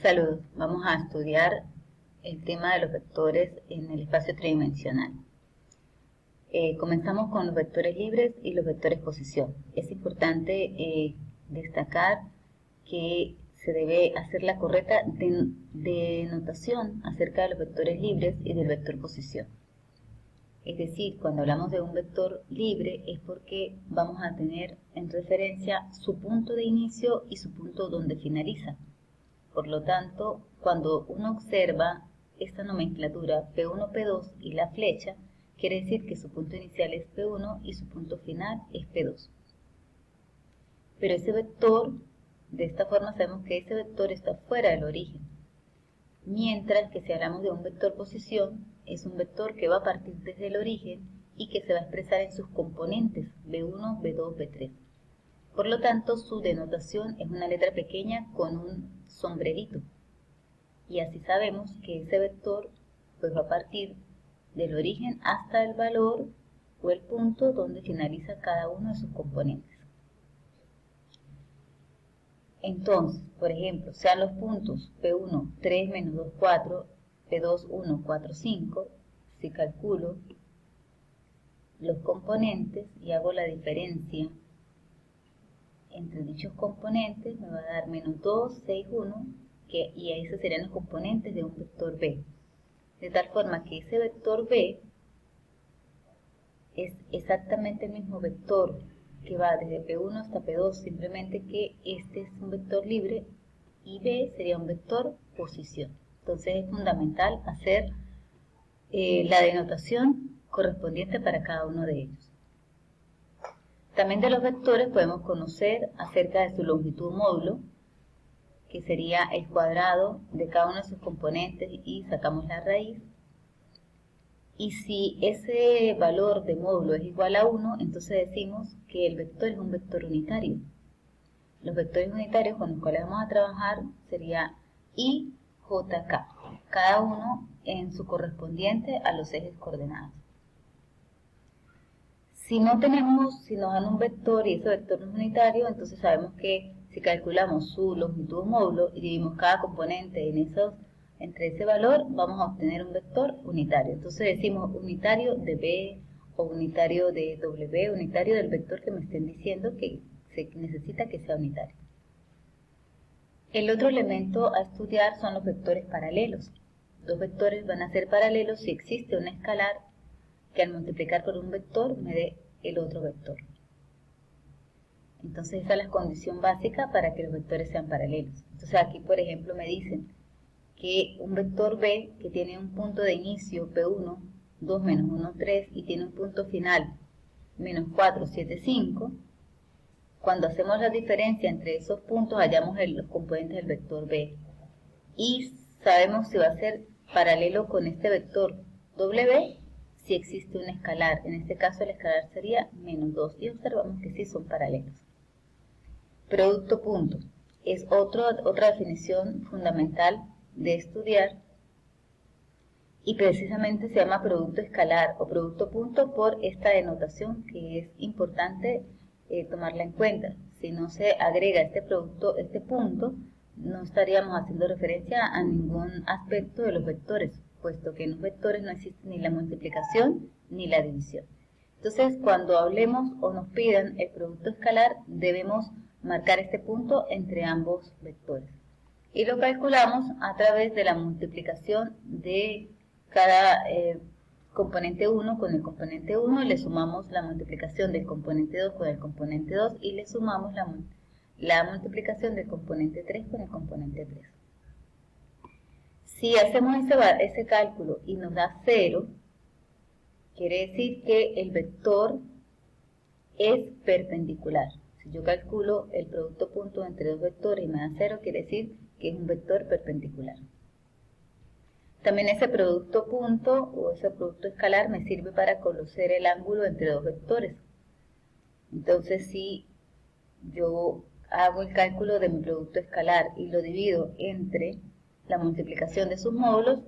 Saludos, vamos a estudiar el tema de los vectores en el espacio tridimensional. Comenzamos con los vectores libres y los vectores posición. Es importante destacar que se debe hacer la correcta denotación acerca de los vectores libres y del vector posición. Es decir, cuando hablamos de un vector libre es porque vamos a tener en referencia su punto de inicio y su punto donde finaliza. Por lo tanto, cuando uno observa esta nomenclatura P1, P2 y la flecha, quiere decir que su punto inicial es P1 y su punto final es P2. Pero ese vector, de esta forma sabemos que ese vector está fuera del origen. Mientras que si hablamos de un vector posición, es un vector que va a partir desde el origen y que se va a expresar en sus componentes B1, B2, B3. Por lo tanto, su denotación es una letra pequeña con un sombrerito. Y así sabemos que ese vector pues, va a partir del origen hasta el valor o el punto donde finaliza cada uno de sus componentes. Entonces, por ejemplo, sean los puntos P1, 3, menos 2, 4, P2, 1, 4, 5, si calculo los componentes y hago la diferencia entre dichos componentes, me va a dar menos 2, 6, 1, y esos serían los componentes de un vector B. De tal forma que ese vector B es exactamente el mismo vector que va desde P1 hasta P2, simplemente que este es un vector libre y B sería un vector posición. Entonces es fundamental hacer la denotación correspondiente para cada uno de ellos. También de los vectores podemos conocer acerca de su longitud módulo, que sería el cuadrado de cada uno de sus componentes y sacamos la raíz. Y si ese valor de módulo es igual a 1, entonces decimos que el vector es un vector unitario. Los vectores unitarios con los cuales vamos a trabajar sería I, J, K, cada uno en su correspondiente a los ejes coordenados. Si nos dan un vector y ese vector no es unitario, entonces sabemos que si calculamos su longitud módulo y dividimos cada componente entre ese valor, vamos a obtener un vector unitario. Entonces decimos unitario de B o unitario de W, unitario del vector que me estén diciendo que se necesita que sea unitario. El otro elemento a estudiar son los vectores paralelos. Dos vectores van a ser paralelos si existe un escalar que al multiplicar por un vector me dé el otro vector. Entonces esa es la condición básica para que los vectores sean paralelos. Entonces aquí por ejemplo me dicen que un vector B que tiene un punto de inicio P1, 2 menos 1, 3 y tiene un punto final menos 4, 7, 5, cuando hacemos la diferencia entre esos puntos hallamos los componentes del vector B y sabemos si va a ser paralelo con este vector W si existe un escalar. En este caso el escalar sería menos 2 y observamos que sí son paralelos. Producto punto es otra definición fundamental de estudiar y precisamente se llama producto escalar o producto punto por esta denotación que es importante tomarla en cuenta. Si no se agrega este punto, no estaríamos haciendo referencia a ningún aspecto de los vectores, puesto que en los vectores no existe ni la multiplicación ni la división. Entonces, cuando hablemos o nos pidan el producto escalar, debemos marcar este punto entre ambos vectores. Y lo calculamos a través de la multiplicación de cada componente 1 con el componente 1, le sumamos la multiplicación del componente 2 con el componente 2 y le sumamos la multiplicación del componente 3 con el componente 3. Si hacemos ese cálculo y nos da 0, quiere decir que el vector es perpendicular. Si yo calculo el producto punto entre dos vectores y me da 0, quiere decir que es un vector perpendicular. También ese producto punto o ese producto escalar me sirve para conocer el ángulo entre dos vectores. Entonces, si yo hago el cálculo de mi producto escalar y lo divido entre la multiplicación de sus módulos,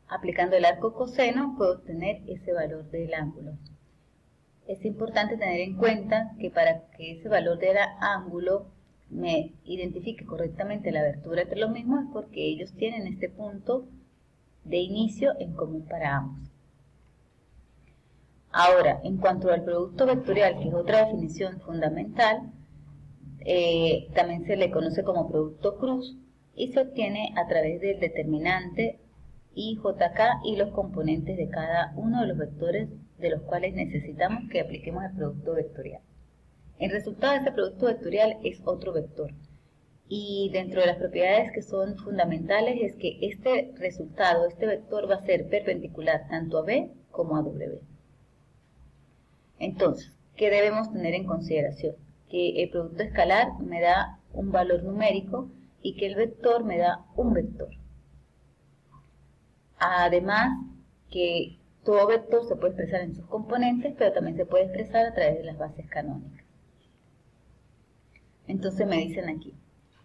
aplicando el arco coseno, puedo obtener ese valor del ángulo. Es importante tener en cuenta que para que ese valor del ángulo me identifique correctamente la abertura entre los mismos es porque ellos tienen este punto de inicio en común para ambos. Ahora, en cuanto al producto vectorial, que es otra definición fundamental, también se le conoce como producto cruz y se obtiene a través del determinante IJK y los componentes de cada uno de los vectores de los cuales necesitamos que apliquemos el producto vectorial. El resultado de este producto vectorial es otro vector. Y dentro de las propiedades que son fundamentales es que este resultado, este vector, va a ser perpendicular tanto a B como a W. Entonces, ¿qué debemos tener en consideración? Que el producto escalar me da un valor numérico y que el vector me da un vector. Además, que todo vector se puede expresar en sus componentes, pero también se puede expresar a través de las bases canónicas. Entonces me dicen aquí,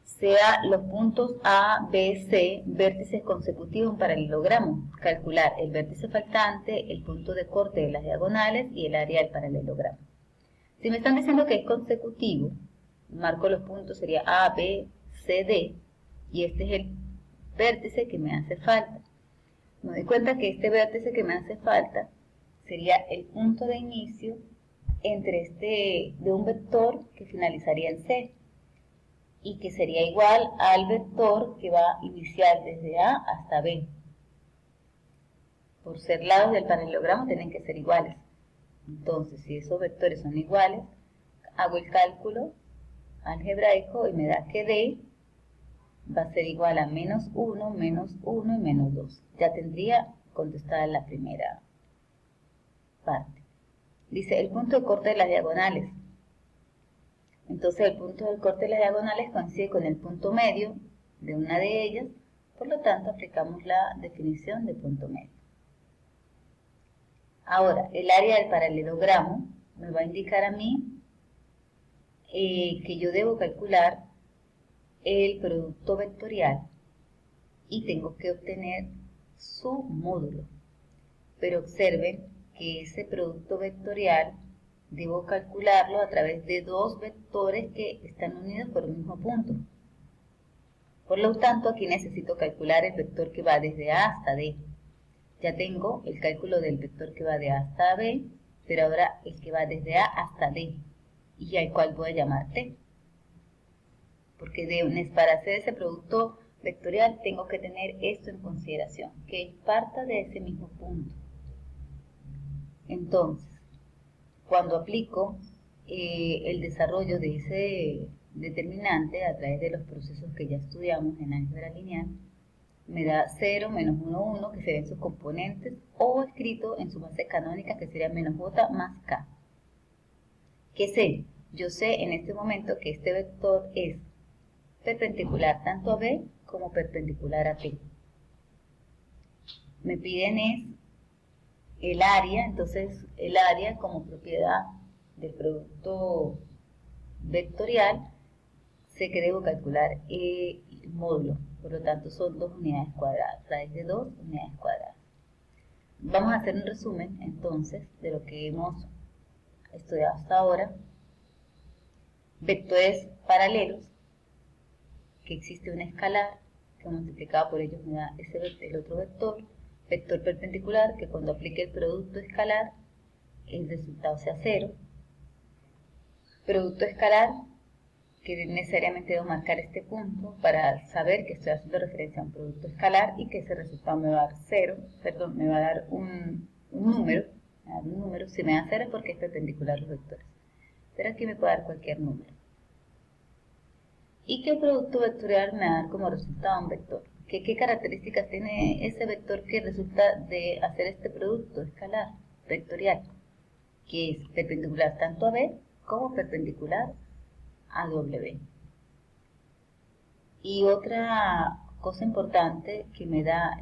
sea los puntos A, B, C, vértices consecutivos en paralelogramo. Calcular el vértice faltante, el punto de corte de las diagonales y el área del paralelogramo. Si me están diciendo que es consecutivo, marco los puntos, sería A, B, C, D, y este es el vértice que me hace falta. Me doy cuenta que este vértice que me hace falta sería el punto de inicio entre de un vector que finalizaría en C y que sería igual al vector que va a iniciar desde A hasta B. Por ser lados del paralelogramo tienen que ser iguales. Entonces, si esos vectores son iguales, hago el cálculo algebraico y me da que D va a ser igual a menos 1 y menos 2. Ya tendría contestada la primera parte. Dice, el punto de corte de las diagonales. Entonces, el punto del corte de las diagonales coincide con el punto medio de una de ellas, por lo tanto, aplicamos la definición de punto medio. Ahora, el área del paralelogramo me va a indicar a mí que yo debo calcular el producto vectorial y tengo que obtener su módulo. Pero observen que ese producto vectorial debo calcularlo a través de dos vectores que están unidos por un mismo punto. Por lo tanto, aquí necesito calcular el vector que va desde A hasta D. Ya tengo el cálculo del vector que va de A hasta B, pero ahora el que va desde A hasta D, y al cual voy a llamar T. Porque para hacer ese producto vectorial tengo que tener esto en consideración, que parta de ese mismo punto. Entonces, cuando aplico el desarrollo de ese determinante a través de los procesos que ya estudiamos en álgebra lineal, me da 0, menos 1, 1, que serían sus componentes, o escrito en su base canónica, que sería menos j más k. ¿Qué sé? Yo sé en este momento que este vector es perpendicular tanto a B como perpendicular a P. Me piden es el área, entonces el área como propiedad del producto vectorial, sé que debo calcular el módulo, por lo tanto son 2 unidades cuadradas, raíz de 2 unidades cuadradas. Vamos a hacer un resumen entonces de lo que hemos estudiado hasta ahora. Vectores paralelos, que existe un escalar que multiplicado por ellos me da el otro vector. Vector perpendicular, que cuando aplique el producto escalar el resultado sea 0. Producto escalar, que necesariamente debo marcar este punto para saber que estoy haciendo referencia a un producto escalar y que ese resultado me va a dar 0, perdón, me va a dar un número. Si me da 0 es porque es perpendicular a los vectores, pero aquí me puede dar cualquier número. Y que el producto vectorial me va a dar como resultado un vector. ¿Qué características tiene ese vector que resulta de hacer este producto escalar vectorial? Que es perpendicular tanto a B como perpendicular a W. Y otra cosa importante que me da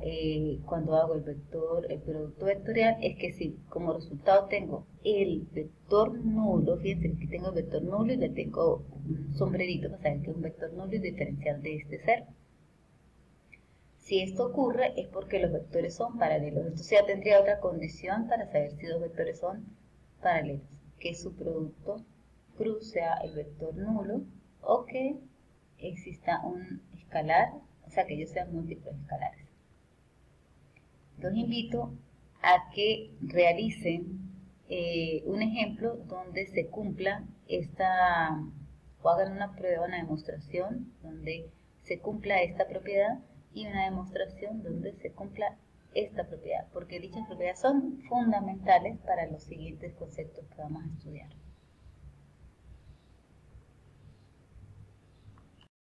cuando hago el producto vectorial, es que si como resultado tengo el vector nulo, fíjense que tengo el vector nulo y le tengo un sombrerito para saber que es un vector nulo y diferencial de este 0. Si esto ocurre es porque los vectores son paralelos. Entonces ya tendría otra condición para saber si dos vectores son paralelos, que su producto cruz sea el vector nulo o que exista un escalar, o sea, que ellos sean múltiplos escalares. Los invito a que realicen un ejemplo donde se cumpla esta, o hagan una prueba, una demostración donde se cumpla esta propiedad y una demostración donde se cumpla esta propiedad, porque dichas propiedades son fundamentales para los siguientes conceptos que vamos a estudiar.